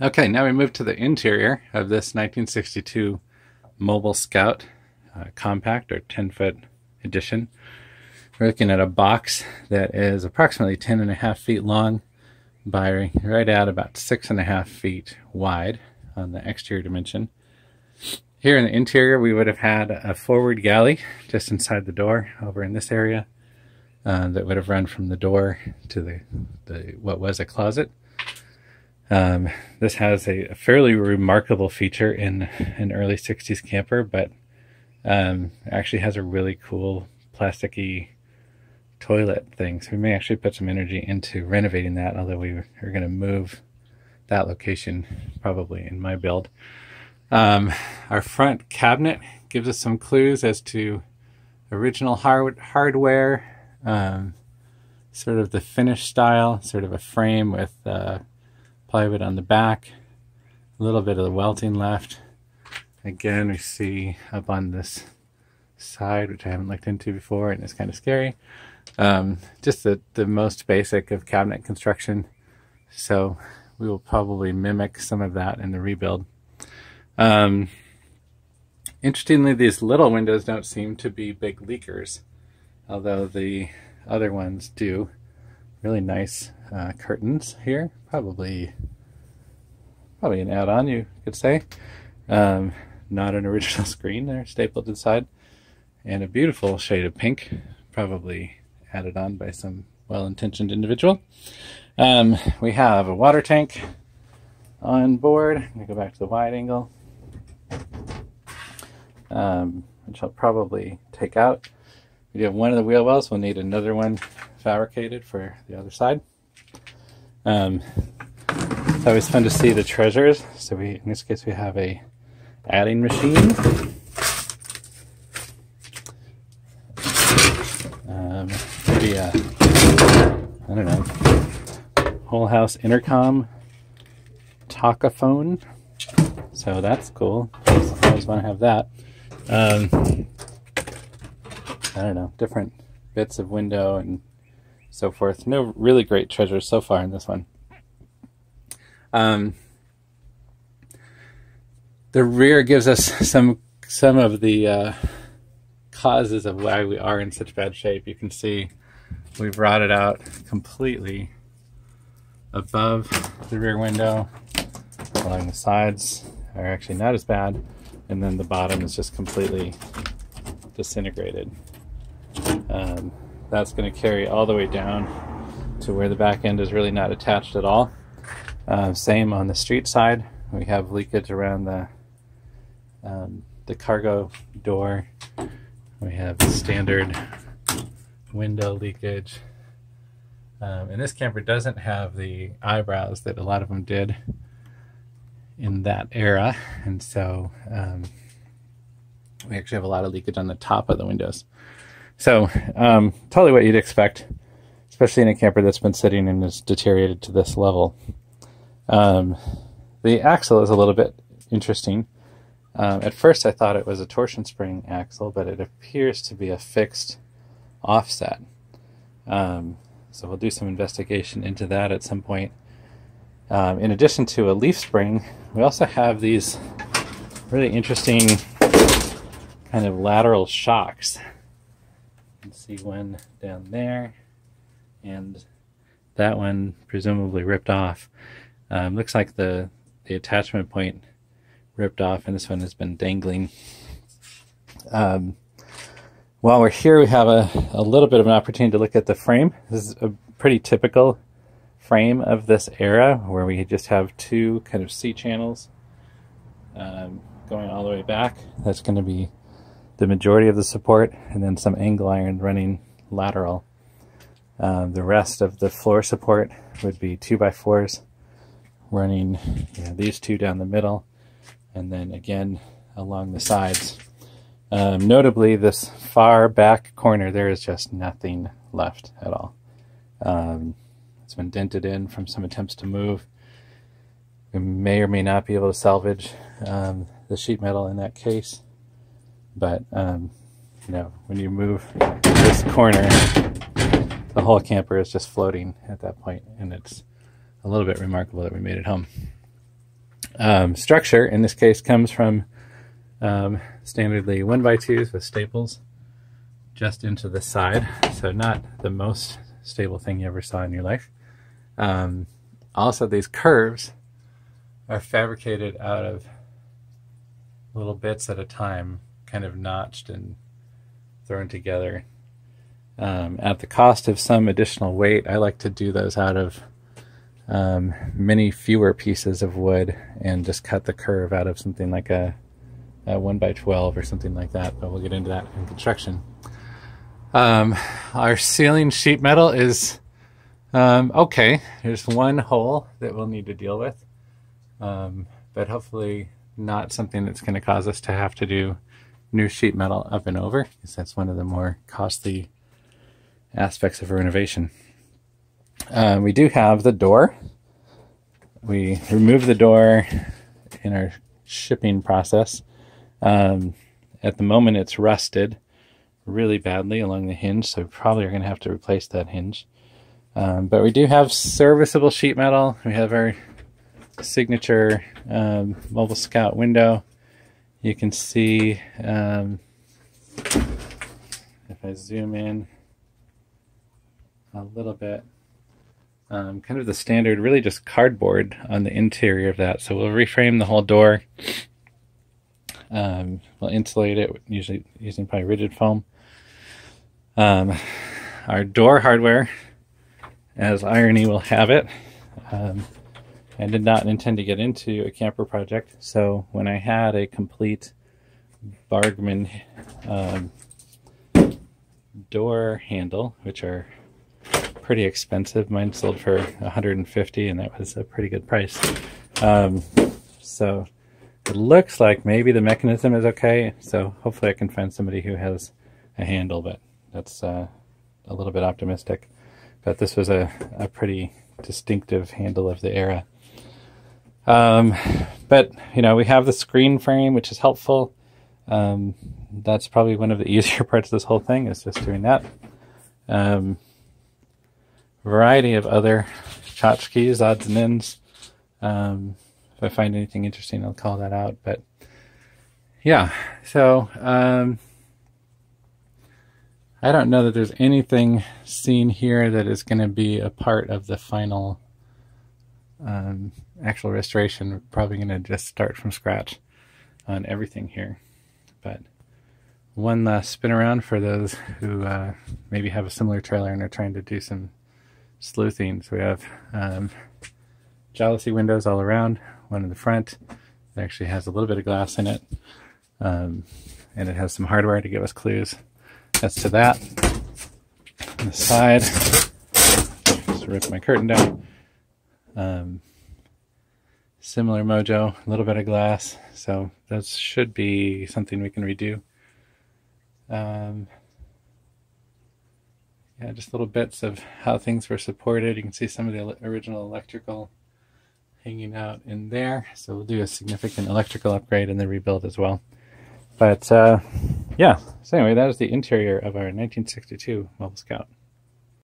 Okay, now we move to the interior of this 1962 Mobile Scout compact or 10-foot edition. We're looking at a box that is approximately 10.5 feet long by right at about 6.5 feet wide on the exterior dimension. Here in the interior, we would have had a forward galley just inside the door over in this area that would have run from the door to the what was a closet. This has a fairly remarkable feature in an early 60s camper, but actually has a really cool plasticky toilet thing. So we may actually put some energy into renovating that, although we are going to move that location probably in my build. Our front cabinet gives us some clues as to original hardware, sort of the finish style, sort of a frame with plywood on the back, a little bit of the welting left. Again, we see up on this side, which I haven't looked into before and it's kind of scary, just the most basic of cabinet construction. So we will probably mimic some of that in the rebuild. Interestingly, these little windows don't seem to be big leakers, although the other ones do. Really nice curtains here, probably an add-on, you could say. Not an original screen there, stapled inside, and a beautiful shade of pink, probably added on by some well-intentioned individual. We have a water tank on board. I'm going to go back to the wide angle, which I'll probably take out. We do have one of the wheel wells. We'll need another one fabricated for the other side. It's always fun to see the treasures. So in this case, we have a adding machine. Maybe a, I don't know, whole house intercom talkaphone. So that's cool. I always want to have that. I don't know, different bits of window and so forth. No really great treasures so far in this one. The rear gives us some of the causes of why we are in such bad shape. You can see we've rotted out completely above the rear window. Along the sides are actually not as bad, and then the bottom is just completely disintegrated. That's going to carry all the way down to where the back end is really not attached at all. Same on the street side. We have leakage around the cargo door. We have standard window leakage. And this camper doesn't have the eyebrows that a lot of them did in that era, and so we actually have a lot of leakage on the top of the windows. So totally what you'd expect, especially in a camper that's been sitting and is deteriorated to this level. The axle is a little bit interesting. At first I thought it was a torsion spring axle, but it appears to be a fixed offset. So we'll do some investigation into that at some point. In addition to a leaf spring, we also have these really interesting kind of lateral shocks. You can see one down there, and that one presumably ripped off. Looks like the attachment point ripped off, and this one has been dangling. While we're here, we have a little bit of an opportunity to look at the frame. This is a pretty typical frame of this era, where we just have two kind of C channels going all the way back. That's going to be the majority of the support, and then some angle iron running lateral. The rest of the floor support would be 2x4s running these two down the middle, and then again along the sides. Notably, this far back corner, there is just nothing left at all. It's been dented in from some attempts to move. We may or may not be able to salvage the sheet metal in that case, but when you move this corner, the whole camper is just floating at that point, and it's a little bit remarkable that we made it home. Structure in this case comes from standardly 1x2s with staples just into the side, so not the most stable thing you ever saw in your life. Also, these curves are fabricated out of little bits at a time, kind of notched and thrown together. At the cost of some additional weight, I like to do those out of many fewer pieces of wood and just cut the curve out of something like a 1x12 or something like that, but we'll get into that in construction. Our ceiling sheet metal is okay. There's one hole that we'll need to deal with, but hopefully not something that's going to cause us to have to do new sheet metal up and over, because that's one of the more costly aspects of a renovation. We do have the door. We removed the door in our shipping process. At the moment it's rusted really badly along the hinge, so we probably are going to have to replace that hinge. But we do have serviceable sheet metal. We have our signature Mobile Scout window. You can see, if I zoom in a little bit, kind of the standard, really just cardboard on the interior of that. So we'll reframe the whole door. We'll insulate it, usually using probably rigid foam. Our door hardware, as irony will have it, I did not intend to get into a camper project, so when I had a complete Bargman door handle, which are pretty expensive, mine sold for $150, and that was a pretty good price. So it looks like maybe the mechanism is okay, so hopefully I can find somebody who has a handle, but that's a little bit optimistic. But this was a pretty distinctive handle of the era. But, you know, we have the screen frame, which is helpful. That's probably one of the easier parts of this whole thing, is just doing that. Variety of other tchotchkes, odds and ends. If I find anything interesting, I'll call that out. But yeah, so I don't know that there's anything seen here that is going to be a part of the final actual restoration. We're probably going to just start from scratch on everything here. But one last spin around for those who maybe have a similar trailer and are trying to do some sleuthing. So we have jalousie windows all around, one in the front. It actually has a little bit of glass in it, and it has some hardware to give us clues as to that. On the side, just rip my curtain down. Similar mojo, a little bit of glass, so that should be something we can redo. Yeah, just little bits of how things were supported. You can see some of the original electrical hanging out in there, so we'll do a significant electrical upgrade and then rebuild as well. But yeah, so anyway, that is the interior of our 1962 Mobile Scout.